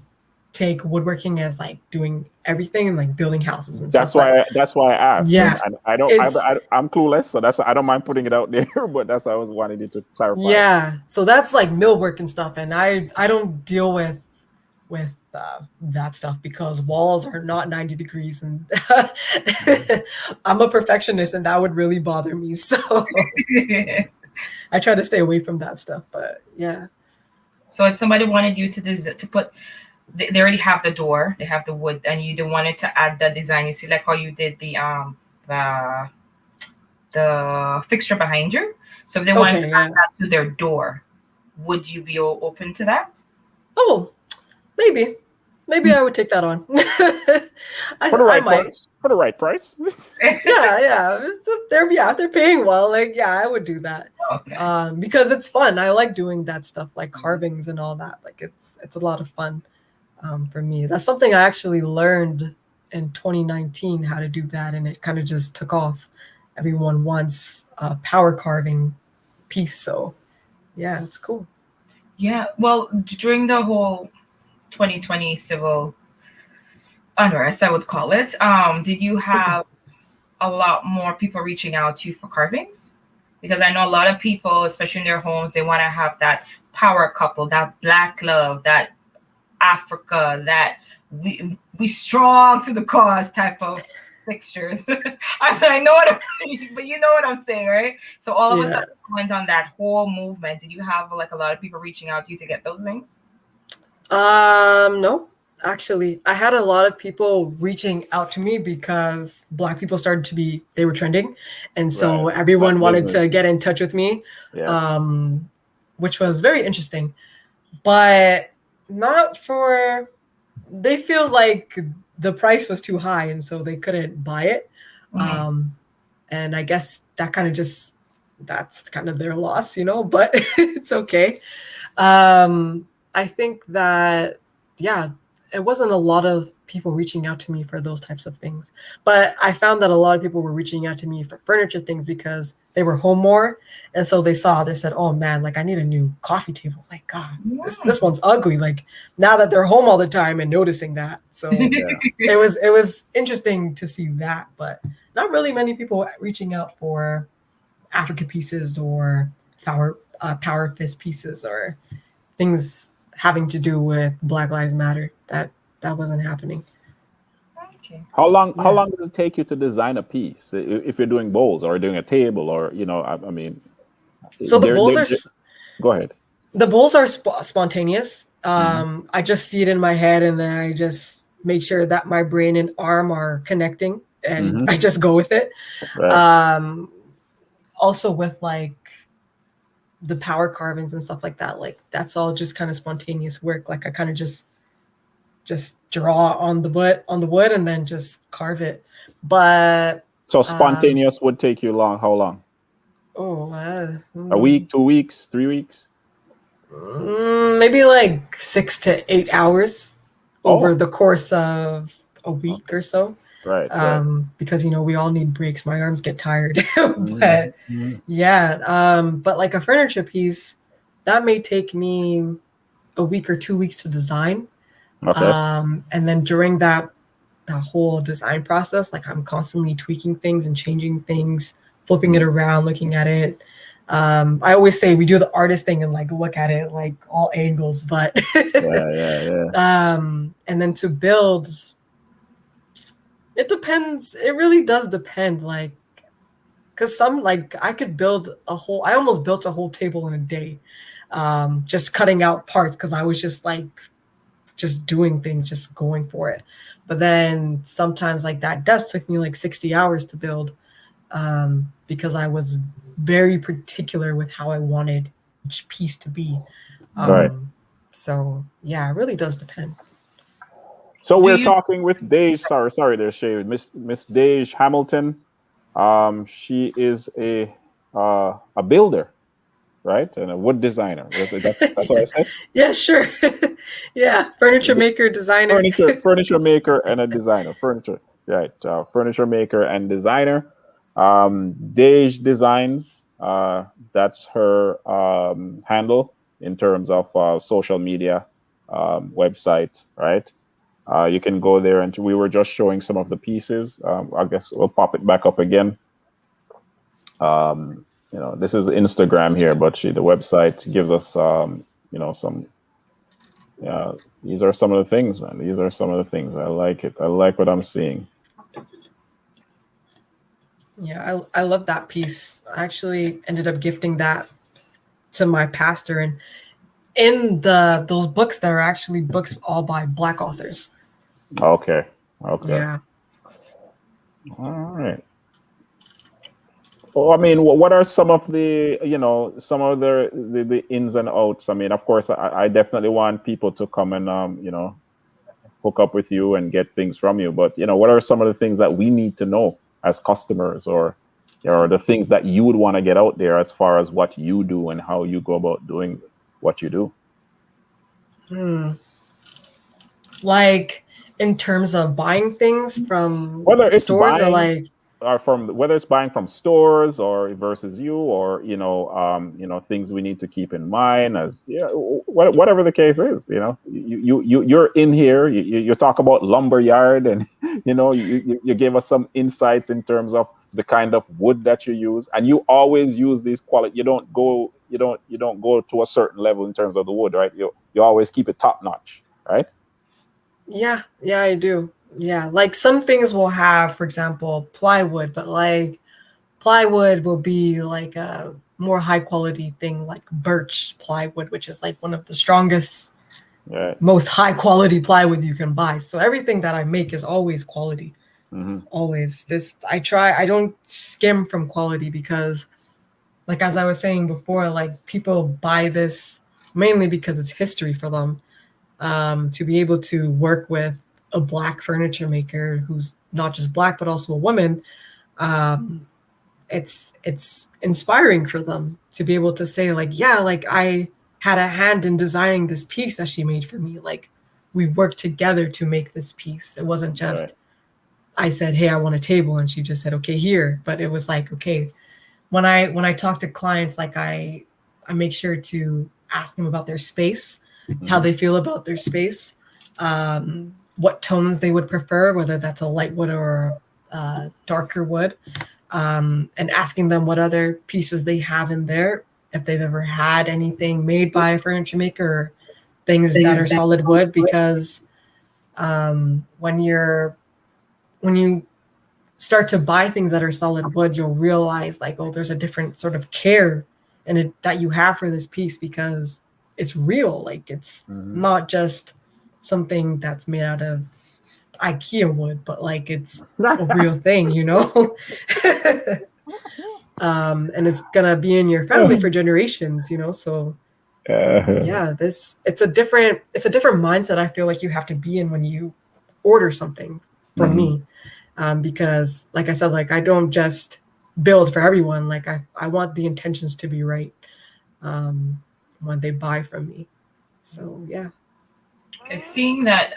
take woodworking as like doing everything and like building houses and That's stuff. That's why I asked. Yeah, I don't. I'm clueless, so I don't mind putting it out there. But that's why I was wanting you to clarify. Yeah, so that's like millwork and stuff, and I don't deal with that stuff because walls are not 90 degrees, and I'm a perfectionist, and that would really bother me. So I try to stay away from that stuff. But yeah. So if somebody wanted you to put, they already have the door, they have the wood, and you don't wanted to add the design. You see, like how you did the fixture behind you. So if they wanted to add that to their door, would you be open to that? Oh, maybe I would take that on. For the right price. For the right price. yeah. If they're paying well, like I would do that. Okay. Because it's fun. I like doing that stuff, like carvings and all that. Like it's a lot of fun. For me, that's something I actually learned in 2019 how to do that, and it kind of just took off. Everyone wants a power carving piece, so yeah, it's cool. Yeah, well, during the whole 2020 civil unrest, I would call it, did you have a lot more people reaching out to you for carvings? Because I know a lot of people, especially in their homes, they want to have that power couple, that black love, that Africa, that we strong to the cause type of fixtures. I know what I'm saying, but you know what I'm saying, right? So all of us went on that whole movement. Did you have like a lot of people reaching out to you to get those things? No, actually, I had a lot of people reaching out to me because Black people they were trending, and so everyone wanted to get in touch with me, which was very interesting, but not for. They feel like the price was too high, and so they couldn't buy it. And I guess that kind of that's kind of their loss, but it's okay. I think that, it wasn't a lot of people reaching out to me for those types of things, but I found that a lot of people were reaching out to me for furniture things because they were home more. And so they said, oh man, like I need a new coffee table. Like, God, this one's ugly. Like now that they're home all the time and noticing that. So it was interesting to see that, but not really many people reaching out for African pieces or power fist pieces or things having to do with Black Lives Matter. That wasn't happening. Okay. How long does it take you to design a piece if you're doing bowls or doing a table or I mean? So the bowls are. Go ahead. The bowls are spontaneous. I just see it in my head, and then I just make sure that my brain and arm are connecting, and I just go with it. Right. Also with like the power carvings and stuff like that, like that's all just kind of spontaneous work. Like I kind of just draw on the wood and then just carve it. But so spontaneous would take you long. How long? A week, 2 weeks, 3 weeks? Maybe like 6 to 8 hours over the course of a week or so. Right. Because we all need breaks. My arms get tired. But but like a furniture piece, that may take me a week or 2 weeks to design. Okay. And then during that whole design process, like I'm constantly tweaking things and changing things, flipping it around, looking at it. I always say we do the artist thing and like look at it like all angles, but and then to build It depends. It really does depend. Like, because some, like, I almost built a whole table in a day, just cutting out parts because I was just like, just doing things, just going for it. But then sometimes like that desk took me like 60 hours to build, because I was very particular with how I wanted each piece to be. Right. So yeah, it really does depend. So Do we're you talking with Daej. Sorry, there's Shay. Miss Daej Hamilton. She is a builder, right, and a wood designer. That's what I said. Yeah, sure. Yeah, furniture maker, designer. Furniture maker and a designer. Furniture, right? Furniture maker and designer. Daej Designs. That's her handle in terms of social media, website, right? You can go there, and we were just showing some of the pieces. I guess we'll pop it back up again. This is Instagram here, but the website gives us, some. These are some of the things, man. These are some of the things. I like it. I like what I'm seeing. Yeah, I love that piece. I actually ended up gifting that to my pastor, and in those books that are actually books all by Black authors. Okay. Yeah. All right. Well, I mean, what are some of the, the ins and outs? I mean, of course, I definitely want people to come and, hook up with you and get things from you. But, what are some of the things that we need to know as customers, or the things that you would want to get out there as far as what you do and how you go about doing what you do? Like in terms of buying things from Whether it's stores, or buying like, whether it's buying from stores or versus you, or things we need to keep in mind, as whatever the case is. You're in here, you talk about lumber yard, and you gave us some insights in terms of the kind of wood that you use, and you always use these quality. You don't go to a certain level in terms of the wood, right? You always keep it top notch, right? yeah, I do. Yeah, like some things will have, for example, plywood, but like plywood will be like a more high quality thing, like birch plywood, which is like one of the strongest, Right. most high quality plywoods you can buy. So everything that I make is always quality. Mm-hmm. Always. I don't skim from quality, because like as I was saying before, like people buy this mainly because it's history for them. To be able to work with a Black furniture maker who's not just Black but also a woman, it's inspiring for them to be able to say like, yeah, like I had a hand in designing this piece that she made for me. Like we worked together to make this piece. It wasn't Right. just I said, hey, I want a table, and she just said, okay, here. But it was like, okay, when I talk to clients, like I make sure to ask them about their space, how they feel about their space, what tones they would prefer, whether that's a light wood or a darker wood, and asking them what other pieces they have in there, if they've ever had anything made by a furniture maker, or things that are solid wood, because when you start to buy things that are solid wood, you'll realize like, oh, there's a different sort of care in it that you have for this piece, because it's real. Like it's not just something that's made out of IKEA wood, but like it's a real thing, and it's gonna be in your family for generations, so yeah, it's a different mindset I feel like you have to be in when you order something from me. Because like I said, like I don't just build for everyone. Like I want the intentions to be right when they buy from me. So yeah. Okay, seeing that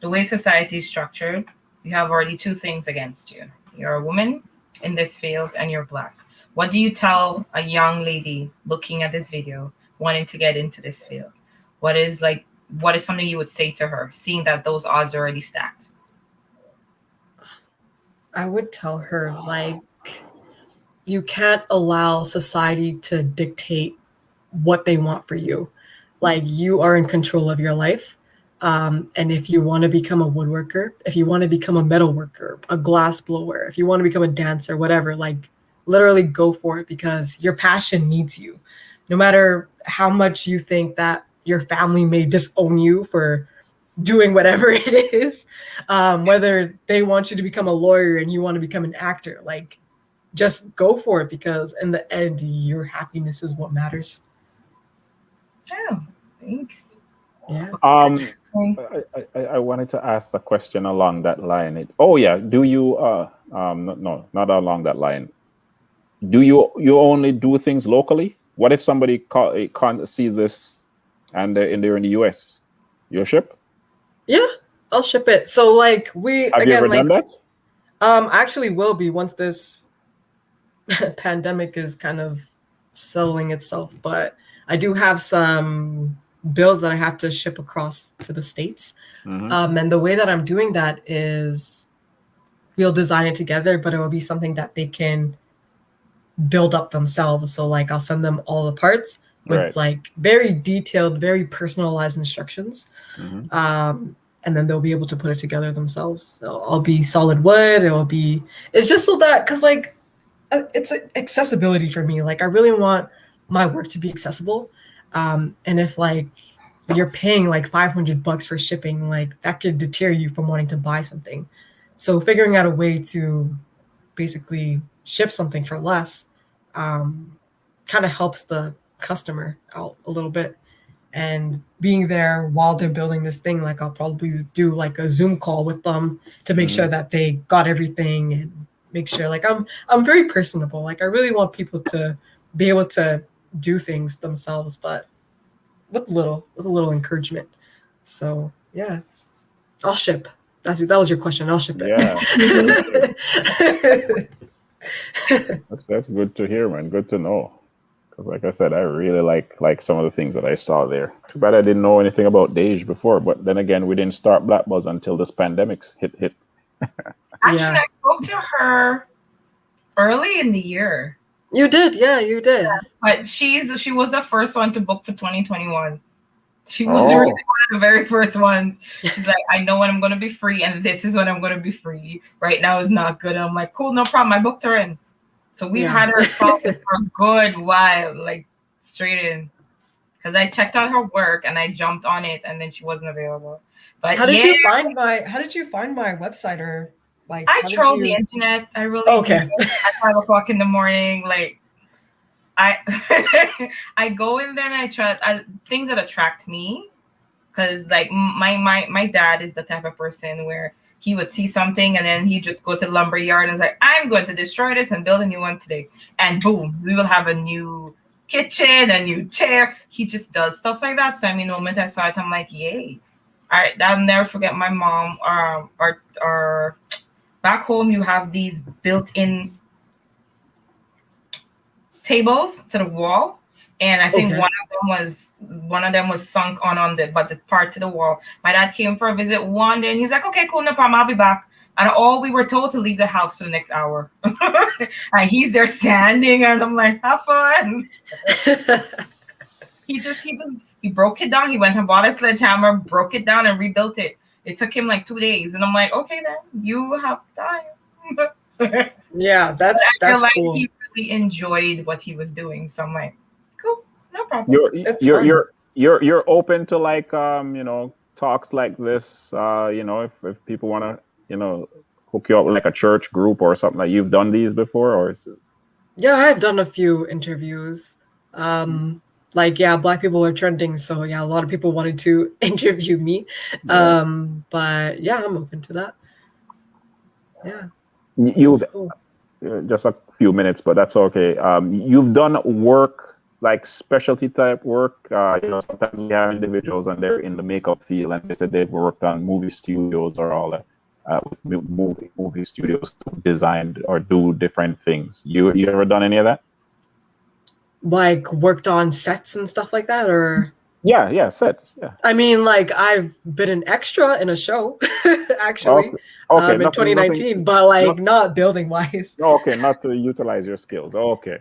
the way society is structured, you have already two things against you. You're a woman in this field and you're Black. What do you tell a young lady looking at this video wanting to get into this field? What is something you would say to her, seeing that those odds are already stacked? I would tell her, like, you can't allow society to dictate what they want for you. Like, you are in control of your life. And if you want to become a woodworker, if you want to become a metal worker, a glass blower, if you want to become a dancer, whatever, like literally go for it because your passion needs you. No matter how much you think that your family may disown you for doing whatever it is, whether they want you to become a lawyer and you want to become an actor, like just go for it because in the end, your happiness is what matters. Oh, thanks. Yeah. I wanted to ask a question along that line. Do you no, not along that line. Do you only do things locally? What if somebody can't see this and they're in the US? You'll ship? Yeah, I'll ship it. So like Have you ever done that? Actually will be once this pandemic is kind of settling itself, but I do have some bills that I have to ship across to the States. And the way that I'm doing that is we'll design it together, but it will be something that they can build up themselves. So like I'll send them all the parts with like very detailed, very personalized instructions. And then they'll be able to put it together themselves. So I'll be solid wood. It's just so that, cause like it's accessibility for me. Like I really want my work to be accessible. And if like you're paying like $500 for shipping, like that could deter you from wanting to buy something. So figuring out a way to basically ship something for less kind of helps the customer out a little bit. And being there while they're building this thing, like I'll probably do like a Zoom call with them to make sure that they got everything and make sure like I'm very personable. Like I really want people to be able to do things themselves, but with a little encouragement. So yeah, I'll ship. That was your question. I'll ship it. Yeah. That's good to hear, man. Good to know. Because like I said, I really like some of the things that I saw there. Too bad I didn't know anything about Daej before, but then again, we didn't start Black Buzz until this pandemic hit. Actually, I spoke to her early in the year. You did, yeah, you did. Yeah, but she was the first one to book for 2021. She was really one of the very first ones. She's like, I know when I'm going to be free, and this is when I'm going to be free. Right now is not good. I'm like, cool, no problem. I booked her in. So we've had her for a good while, like straight in. Because I checked out her work and I jumped on it, and then she wasn't available. But how did you find my website, or like I trolled the internet. I really at 5:00 in the morning. Like I go in there and I try things that attract me, because like my dad is the type of person where he would see something and then he'd just go to the lumber yard and like, I'm going to destroy this and build a new one today, and boom, we will have a new kitchen, a new chair. He just does stuff like that. So I mean, the moment I saw it, I'm like, yay. All right, I'll never forget my mom. Our back home, you have these built-in tables to the wall, and I think one of them was sunk on the part to the wall. My dad came for a visit one day, and he's like, okay, cool, no problem, I'll be back. And all we were told to leave the house for the next hour. And he's there standing, and I'm like, have fun. He broke it down. He went and bought a sledgehammer, broke it down, and rebuilt it. It took him like 2 days, and I'm like, okay, then you have time. Yeah, that's like cool. He really enjoyed what he was doing, so I'm like, cool, no problem. You're open to like talks like this. If people want to hook you up with like a church group or something. Like, you've done these before, or is it... Yeah, I've done a few interviews. Black people are trending, so yeah, a lot of people wanted to interview me. But yeah, I'm open to that. Yeah. You've cool. Just a few minutes, but that's okay. You've done work, like specialty type work. Sometimes we have individuals and they're in the makeup field, and they said they've worked on movie studios or all that. Movie studios to design or do different things. You ever done any of that? Like worked on sets and stuff like that, or? Yeah, sets. Yeah. I mean, like I've been an extra in a show, actually, in 2019, but like not building wise. Okay, not to utilize your skills. Okay.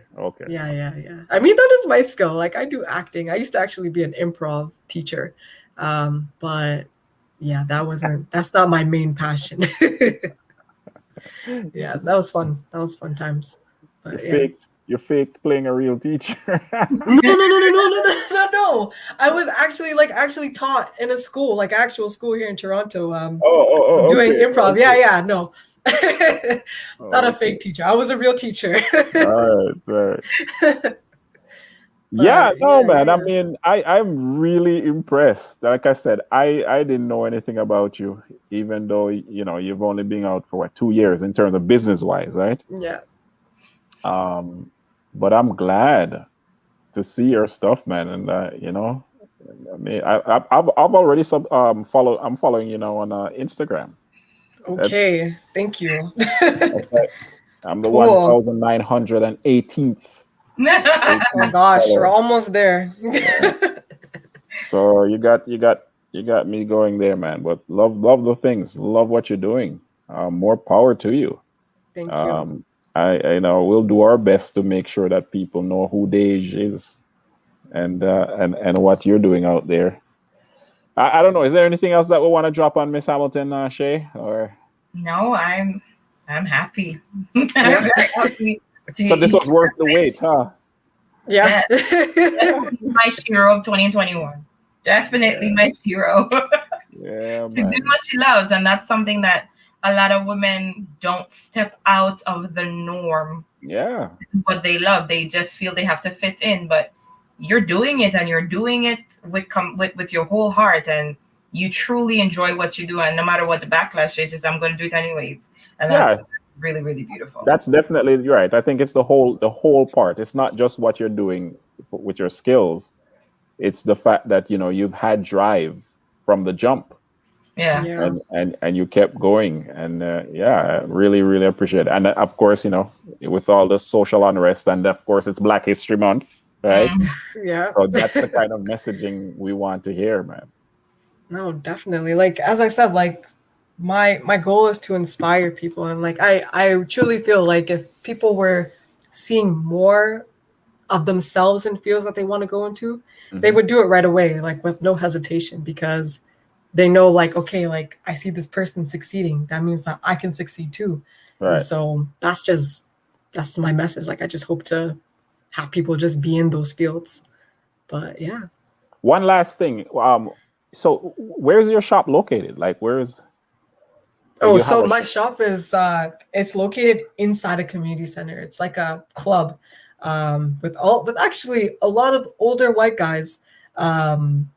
Yeah. I mean, that is my skill. Like I do acting. I used to actually be an improv teacher, but yeah, that's not my main passion. Yeah, that was fun. That was fun times. You But yeah. faked. You faked playing a real teacher. No, no, no, no, no, no, no, no, no. I was actually taught in a school, like actual school here in Toronto, doing Okay, improv. Yeah, okay, yeah, no. Not a okay. fake teacher. I was a real teacher. All right, all right. Yeah, But no, yeah, man. I yeah, mean, I'm really impressed. Like I said, I didn't know anything about you, even though you've only been out for what, 2 years in terms of business wise, right? yeah. Um, but I'm glad to see your stuff, man. And I mean, I've already follow. I'm following you now on Instagram. That's Okay, thank you. that's right. I'm the Cool. 1918th Oh gosh, we're follower. almost there. Yeah. So you got me going there, man. But love the things. Love what you're doing. More power to you. Thank you. Um, I know we'll do our best to make sure that people know who Dej is and what you're doing out there. I don't know. Is there anything else that we want to drop on Miss Hamilton, Shay? Or No, I'm happy. I'm Yeah. very happy to so this was worth the wait, huh? Yeah. definitely my hero of 2021. Definitely Yeah, my hero. yeah, She's doing man. what she loves, and that's something that a lot of women don't step out of the norm. Yeah, What they love, they just feel they have to fit in. But you're doing it, and you're doing it with your whole heart, and you truly enjoy what you do. And no matter what the backlash is, I'm going to do it anyways, and yeah. that's really really beautiful. That's definitely right. I think it's the whole part. It's not just what you're doing with your skills. It's the fact that you've had drive from the jump, Yeah. Yeah. and you kept going, and yeah, I really really appreciate it. And of course, with all the social unrest, and of course it's Black History Month, right? Mm. Yeah. So that's the kind of messaging we want to hear, man. No, definitely. Like as I said, like my goal is to inspire people, and like I truly feel like if people were seeing more of themselves in fields that they want to go into, they Hmm. would do it right away, like with no hesitation, because they know like, okay, like I see this person succeeding, that means that I can succeed too. And Right. so that's my message. Like I just hope to have people just be in those fields. But yeah. One last thing. So where's your shop located? Like, so Oh, you have so a my shop? shop is it's located inside a community center. It's like a club with actually a lot of older white guys um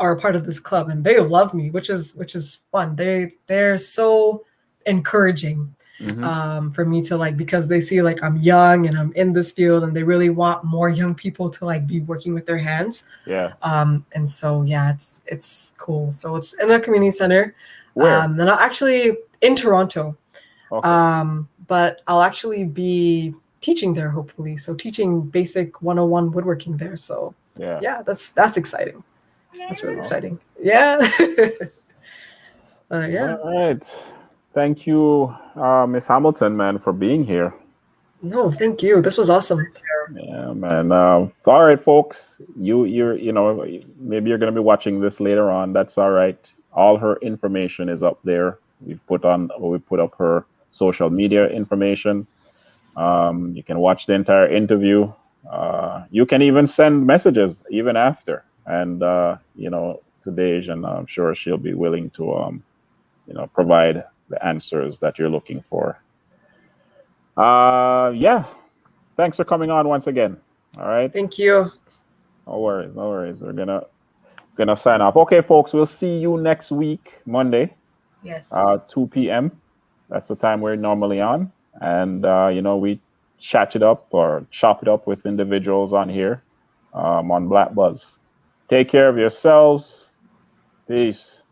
are a part of this club, and they love me, which is fun. They're so encouraging Hmm. for me to like, because they see like I'm young and I'm in this field, and they really want more young people to like be working with their hands. Yeah. And so yeah, it's cool. So it's in a community center. Where? And I'll actually in Toronto. Okay. But I'll actually be teaching there hopefully. So teaching basic 101 woodworking there. So Yeah. yeah, that's exciting. That's really Oh, exciting. Yeah. all Yeah. right. Thank you, Miss Hamilton, man, for being here. No, thank you. This was awesome. Yeah, man. All right, folks. Maybe you're gonna be watching this later on. That's all right. All her information is up there. We put up her social media information. You can watch the entire interview. You can even send messages even after, and to Dej, and I'm sure she'll be willing to provide the answers that you're looking for. Yeah. Thanks for coming on once again. All right. Thank you. No worries. No worries. We're gonna sign off. Okay, folks. We'll see you next week, Monday, Yes. 2 p.m. That's the time we're normally on, and we chat it up or chop it up with individuals on here, on Black Buzz. Take care of yourselves. Peace.